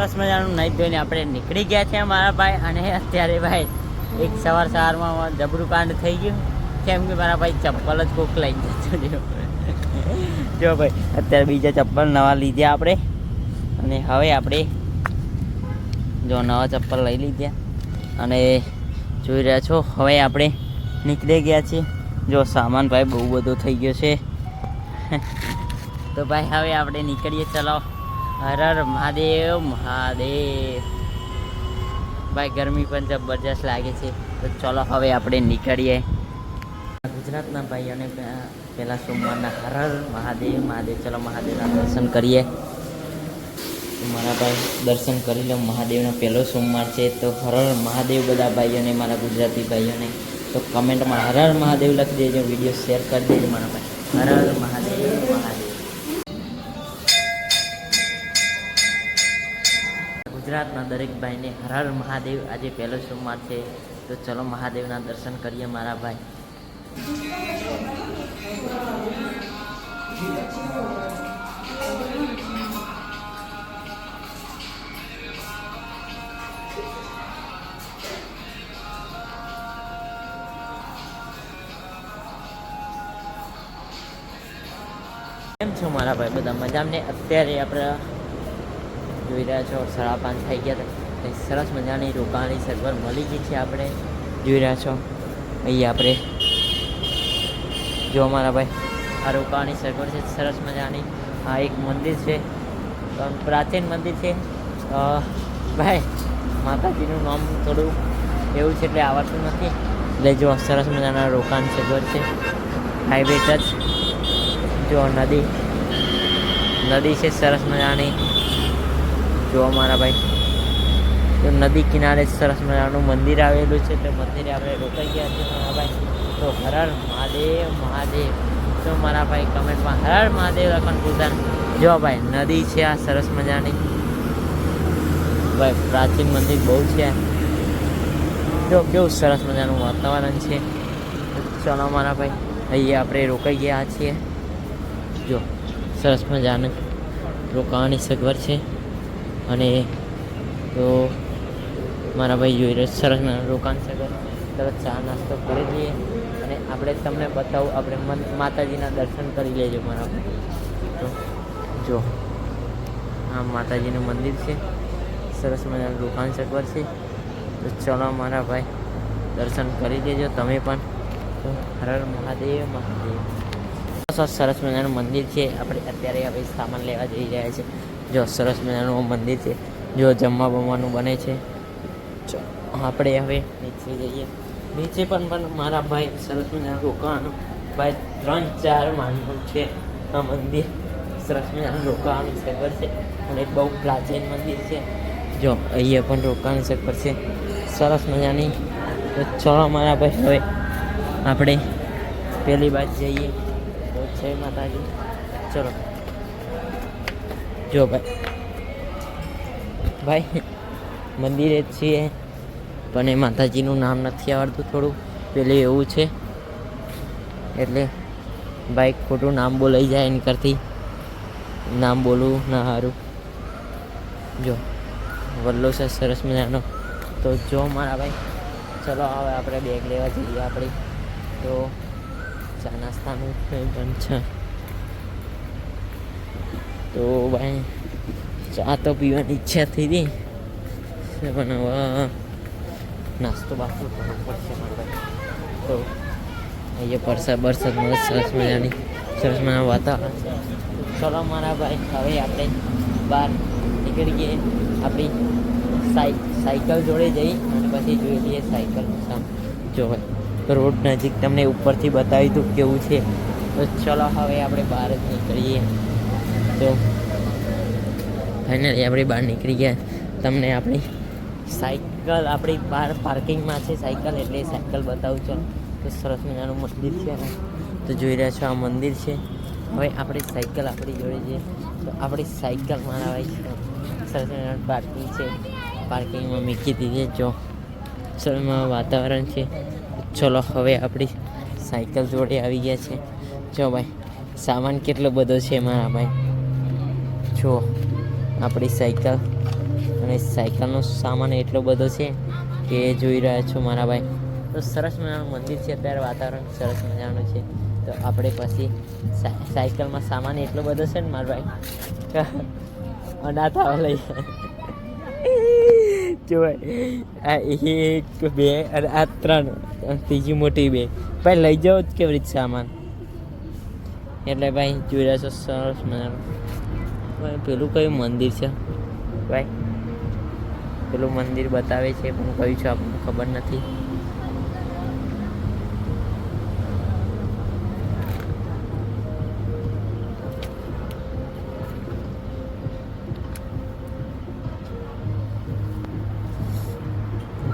સરસ મજાનું નાઈ ધોઈને આપણે નીકળી ગયા છે મારા ભાઈ. અને અત્યારે ભાઈ એક સવારમાં જબરું કાંડ થઈ ગયું, કેમ કે મારા ભાઈ ચપ્પલ જ કોક લઈ જતો જો ભાઈ. અત્યારે બીજા ચપ્પલ નવા લીધા આપણે, અને હવે આપણે જો નવા ચપ્પલ લઈ લીધા અને જોઈ રહ્યા છો હવે આપણે નીકળી ગયા છીએ. જો સામાન ભાઈ બહુ બધો થઈ ગયો છે તો ભાઈ હવે આપણે નીકળીએ. ચલો, હર હર મહાદેવ મહાદેવ. ભાઈ ગરમી પણ જબરજસ્ત લાગે છે, તો ચલો હવે આપણે નીકળીએ. ગુજરાતના ભાઈઓને પહેલાં સોમવારના હર હર મહાદેવ મહાદેવ. ચલો મહાદેવના દર્શન કરીએ. તો મારા ભાઈ દર્શન કરી લો. મહાદેવનો પહેલો સોમવાર છે, તો હર હર મહાદેવ બધા ભાઈઓને, મારા ગુજરાતી ભાઈઓને. તો કમેન્ટમાં હર હર મહાદેવ લખી દેજો, વિડીયો શેર કરી દેજો મારા ભાઈ. હર હર મહાદેવ મહાદેવ. ગુજરાતના દરેક ભાઈને હર હર મહાદેવ. આજે પહેલો સોમવાર છે, તો ચલો મહાદેવના દર્શન કરીએ મારા ભાઈ. કેમ છો મારા ભાઈ બધા મજામાં ને? અત્યારે આપણે જોઈ રહ્યા છો 5:30 થઈ ગયા હતા. સરસ મજાની રોકાવાની સગવડ મળી ગઈ છે. આપણે જોઈ રહ્યા છો અહીં આપણે જો મારા ભાઈ આ રોકાવાની સગવડ છે સરસ મજાની. આ એક મંદિર છે, પ્રાચીન મંદિર છે ભાઈ. માતાજીનું નામ થોડું એવું છે એટલે આવડતું નથી, એટલે જો સરસ મજાના રોકાણ સગવડ છે. હાઈવે ટચ જો નદી છે સરસ મજાની. જો મારા ભાઈ તો નદી કિનારે સરસ મજાનું મંદિર આવેલું છે, તો મંદિરે આપણે રોકાઈ ગયા છીએ મારા ભાઈ. તો હર હર મહાદેવ મહાદેવ. તો મારા ભાઈ કમેન્ટમાં હર હર મહાદેવ લખવાનું ભૂલતા નહીં. જો ભાઈ નદી છે આ સરસ મજાની ભાઈ. પ્રાચીન મંદિર બહુ છે. જો કેવું સરસ મજાનું વાતાવરણ છે. ચલો મારા ભાઈ અહીંયા આપણે રોકાઈ ગયા છીએ. જો સરસ મજાનું રોકાવાની સગવડ છે. અને તો મારા ભાઈ જોઈ રહ્યો સરસ મજાનું રોકાણ સગવડ. તરત ચા નાસ્તો કરી લઈએ અને આપણે તમને બતાવું. આપણે માતાજીના દર્શન કરી લેજો મારા ભાઈ. તો જો આ માતાજીનું મંદિર છે, સરસ મજાનું રોકાણ સગવડ છે. તો ચલો મારા ભાઈ દર્શન કરી લેજો તમે પણ. તો હર હર મહાદેવ મહાદેવ. સરસ મજાનું મંદિર છે. આપણે અત્યારે હવે સામાન લેવા જઈ રહ્યા છે. જો સરસ મજાનું મંદિર છે. જો જમવા બમવાનું બને છે. આપણે હવે નીચે જઈએ. નીચે પણ મારા ભાઈ સરસ મજાનું રોકાવાનું ભાઈ 3-4 માળનું છે આ મંદિર. સરસ મજાનું રોકાવાની સગવડ છે અને બહુ પ્રાચીન મંદિર છે. જો અહીંયા પણ રોકાવાની સગવડ છે સરસ મજાની. તો ચલો મારા ભાઈ હવે આપણે પહેલી બાજુ જઈએ. તો જય માતાજી. ચલો જો ભાઈ મંદિરે જ છીએ, પણ એ માતાજીનું નામ નથી આવડતું થોડું પેલું એવું છે, એટલે ભાઈ ખોટું નામ બોલાઈ જાય એની કરતી નામ બોલવું ના સારું. જો વલ્લો છે સરસ મજાનો. તો જો મારા ભાઈ ચલો હવે આપણે બેગ લેવા જઈએ આપણે. તો ચા નાસ્તાનું કંઈ પણ છે. તો ભાઈ ચા તો પીવાની ઈચ્છા થઈ હતી, પણ હવે નાસ્તો બાસ્તો કરવો પડશે મારા ભાઈ. તો અહીંયા વરસાદ સરસ મજાની સરસ મજાનું વાતાવરણ છે. ચલો મારા ભાઈ હવે આપણે બહાર નીકળી ગઈએ. આપણી સાયકલ જોડે જઈ અને પછી જોઈ લઈએ સાયકલ જો ભાઈ રોડ નજીક તમને ઉપરથી બતાવી દઉં કેવું છે. તો ચલો હવે આપણે બહાર જ નીકળીએ. તો ફાઇનલી આપણે બહાર નીકળી ગયા. તમને આપણી સાયકલ આપણી બહાર પાર્કિંગમાં છે સાયકલ, એટલે સાયકલ બતાવું છું. તો સરસ મજાનું મંદિર છે. તો જોઈ રહ્યા છો આ મંદિર છે. હવે આપણી સાયકલ આપણી જોડે છે. તો આપણી સાયકલ મારા ભાઈ સરસ મજાનું પાર્કિંગ છે, પાર્કિંગમાં મૂકી દીધી. જો સરસ વાતાવરણ છે. ચલો હવે આપણી સાયકલ જોડે આવી ગયા છે. જો ભાઈ સામાન કેટલો બધો છે મારા ભાઈ. જો આપણી સાયકલ અને સાયકલનો સામાન એટલો બધો છે કે જોઈ રહ્યા છો મારા ભાઈ. તો સરસ મજાનું મંદિર છે, અત્યારે વાતાવરણ સરસ મજાનું છે. તો આપણે પછી સાયકલમાં સામાન એટલો બધો છે ને મારા ભાઈ, અનાથાઓ લઈ જો આ 1 2 અને આ 3 ત્રીજી મોટી બે ભાઈ લઈ જાઓ જ કેવી રીતે સામાન. એટલે ભાઈ જોઈ રહ્યા છો સરસ મજાનું. પેલું કયું મંદિર છે ભાઈ? પેલું મંદિર બતાવે છે પણ કયું છે આપણને ખબર નથી.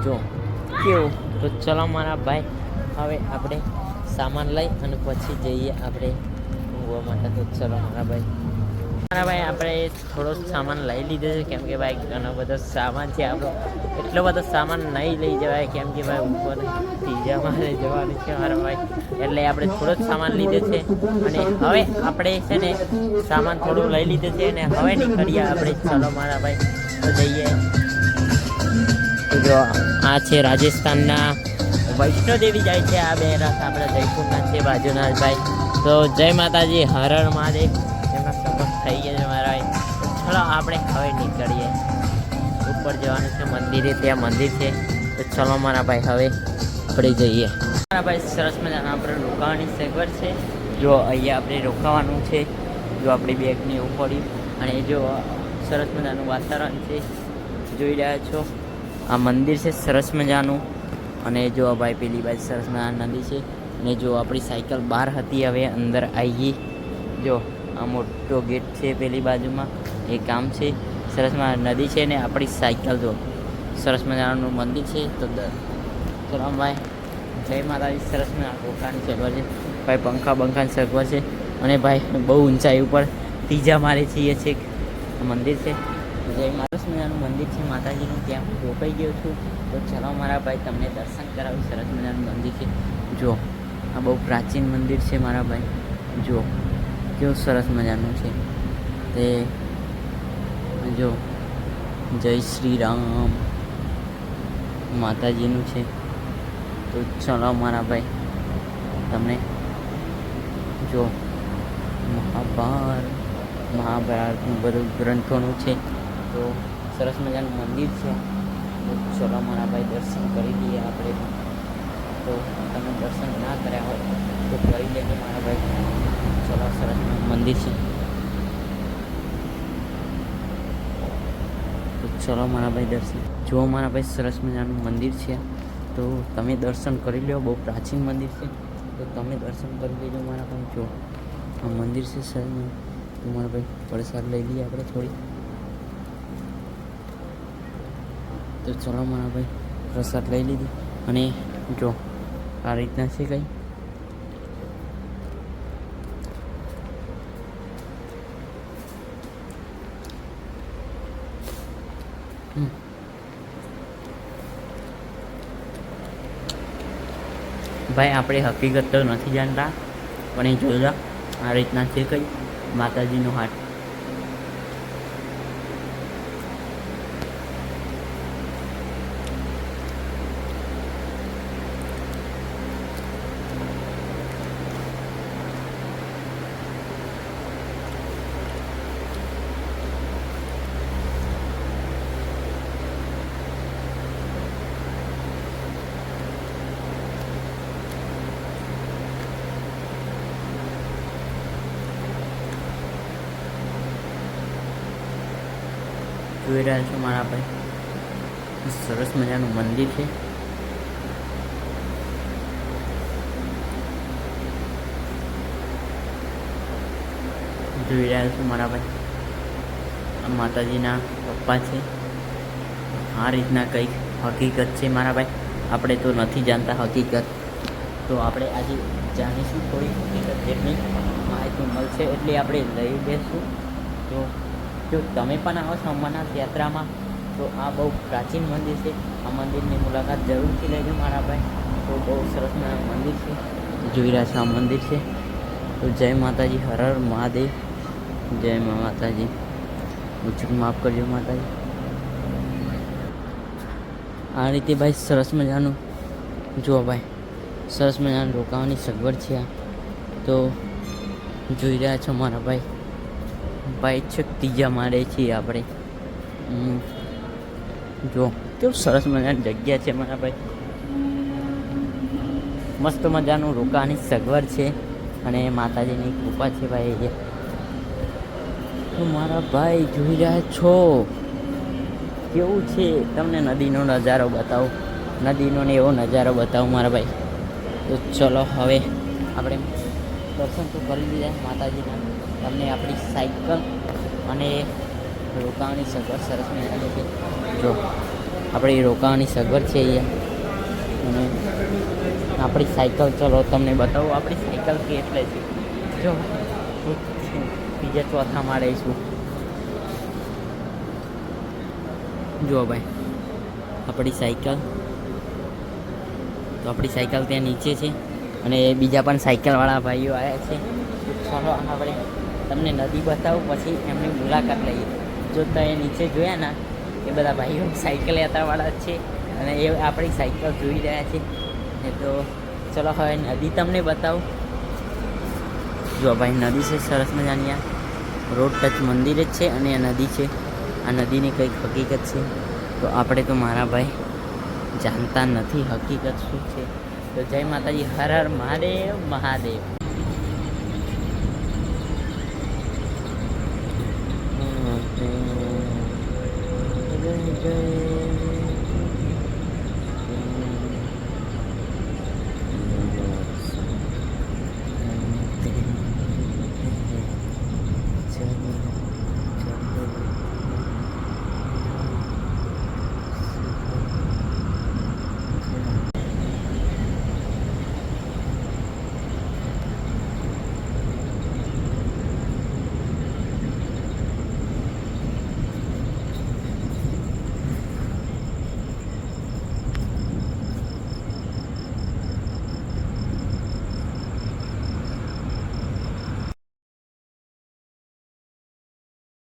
જો કેવું. તો ચલો મારા ભાઈ, હવે આપણે સામાન લઈ અને પછી જઈએ આપણે ઊંઘવા માટે. તો ચલો મારા ભાઈ, આપણે થોડો સામાન લઈ લીધો છે, કેમ કે ભાઈ ઘણો બધો સામાન છે આપણો. એટલો બધો સામાન નહીં લઈ જવાય, કેમ કે ભાઈ ઉપર ત્રીજા માળે જવાનું છે મારા ભાઈ. એટલે આપણે થોડો જ સામાન લીધો છે અને હવે આપણે છે ને સામાન થોડું લઈ લીધું છે અને હવે નીકળીએ આપણે. ચલો મારા ભાઈ, તો જઈએ. જો આ છે રાજસ્થાનના વૈષ્ણોદેવી જાય છે. આ બે રસ્તા આપણે જયપુરના છે બાજુના ભાઈ. તો જય માતાજી, હર હર મહાદેવ. એમનો સપોર્ટ થઈ ગયા છે મારા ભાઈ. ચલો આપણે હવે નીકળીએ. ઉપર જવાનું છે મંદિરે, ત્યાં મંદિર છે. તો ચલો મારા ભાઈ, હવે આપણે જઈએ મારા ભાઈ. સરસ મજાના આપણે રોકાવાની સગવડ છે. જો અહીંયા આપણે રોકાવાનું છે. જો આપણી બેગને એવું પડ્યું અને જો સરસ મજાનું વાતાવરણ છે, જોઈ રહ્યા છો. આ મંદિર છે સરસ મજાનું. અને જો ભાઈ પેલી બાજુ સરસ મજાની નદી છે. અને જો આપણી સાયકલ બહાર હતી, હવે અંદર આવી ગઈ. જો આ મોટો ગેટ છે પેલી બાજુમાં, એ કામ છે. સરસ મજાની નદી છે ને આપણી સાયકલ જો સરસ મજાનું મંદિર છે. તો ચલો ભાઈ, જય માતાજી. સરસ મજાનું રોકાણની સગવડ છે ભાઈ, પંખા બંખાની સગવડ છે. અને ભાઈ બહુ ઊંચાઈ ઉપર ત્રીજા માળે છીએ છે મંદિર છે. જય સરસ મજાનું મંદિર છે માતાજીનું, ત્યાં હું રોકાઈ ગયો છું. તો ચલો મારા ભાઈ, તમને દર્શન કરાવું. સરસ મજાનું મંદિર છે. જો આ બહુ પ્રાચીન મંદિર છે મારા ભાઈ. જો કેવું સરસ મજાનું છે તે. જો જય શ્રી રામ માતાજીનું છે. તો ચલો મારા ભાઈ, તમને જો મહાભારતનું બધું ગ્રંથોનું છે. તો સરસ મજાનું મંદિર છે. તો ચલો મારા ભાઈ, દર્શન કરી લઈએ આપણે. તો તમે દર્શન ના કર્યા હોય તો કરી લેજો મારા ભાઈ. ચલો, સરસ મંદિર છે. તો ચલો મારા ભાઈ, દર્શન જુઓ મારા ભાઈ. સરસ મજાનું મંદિર છે. તો તમે દર્શન કરી લો. બહુ પ્રાચીન મંદિર છે, તો તમે દર્શન કરી લેજો મારા ભાઈ. જો આ મંદિર છે સરસ. તો મારા ભાઈ પ્રસાદ લઈ લઈએ આપણે થોડી. તો ચલો મારા ભાઈ, પ્રસાદ લઈ લીધી. અને જો આ રીતના છે કંઈ. ભાઈ આપણે હકીકત તો નથી જાણતા, પણ એ જોયા આ રીતના છે કંઈ માતાજીનો હાથ. જોઈ રહ્યા છો મારા ભાઈ, સરસ મજાનું મંદિર છે. જોઈ રહ્યા છો મારા ભાઈ, આ માતાજીના પપ્પા છે. આ રીતના કંઈક હકીકત છે મારા ભાઈ. આપણે તો નથી જાણતા હકીકત, તો આપણે આજે જાણીશું. થોડી હકીકત જેટલી માહિતી મળશે એટલી આપણે લઈ લઈશું. તો જો તમે પણ આવો છો અમરનાથ યાત્રામાં, તો આ બહુ પ્રાચીન મંદિર છે. આ મંદિરની મુલાકાત જરૂરથી લેજો મારા ભાઈ. તો બહુ સરસ મંદિર છે. જોઈ રહ્યા છો આ મંદિર છે. તો જય માતાજી, હર હર મહાદેવ. જય માતાજી. ઉચક માફ કરજો માતાજી. આ રીતે ભાઈ સરસ મજાનું જુઓ ભાઈ, સરસ મજાનું રોકાવાની સગવડ છે આ. તો જોઈ રહ્યા છો મારા ભાઈ, ભાઈ છે ત્રીજા માળે છીએ આપણે. જો કેવું સરસ મજાની જગ્યા છે મારા ભાઈ, મસ્ત મજાનું રોકાવાની સગવડ છે અને માતાજીની કૃપા છે ભાઈ અહીંયા. તો મારા ભાઈ જોઈ રહ્યા છો કેવું છે, તમને નદીનો નજારો બતાવું, નદીનો ને એવો નજારો બતાવું મારા ભાઈ. તો ચલો હવે આપણે દર્શન તો કરી લીધા માતાજીના. તમને આપણી સાયકલ અને રોકાવાની સગવડ સરસ મજાની છે. જો આપણી રોકાવાની સગવડ છે અહીંયા અને આપણી સાયકલ, ચલો તમને બતાવું આપણી સાયકલ કેટલે છે. જો બીજા ચોથા માળે છું. જુઓ ભાઈ આપણી સાયકલ, તો આપણી સાયકલ ત્યાં નીચે છે અને બીજા પણ સાયકલવાળા ભાઈઓ આવ્યા છે. ચાલો આપણે તમને નદી બતાવું, પછી એમની મુલાકાત લઈએ. જો તમે નીચે જોયા ને, એ બધા ભાઈઓ સાયકલ યાત્રાવાળા જ છે અને એ આપણી સાયકલ જોઈ રહ્યા છે. તો ચલો હવે નદી તમને બતાવું. જો ભાઈ નદી છે સરસ મજાની, આ રોડ ટચ મંદિર જ છે અને આ નદી છે. આ નદીની કંઈક હકીકત છે, તો આપણે તો મારા ભાઈ જાણતા નથી હકીકત શું છે. તો જય માતાજી, હર હર મહાદેવ મહાદેવ. જય જય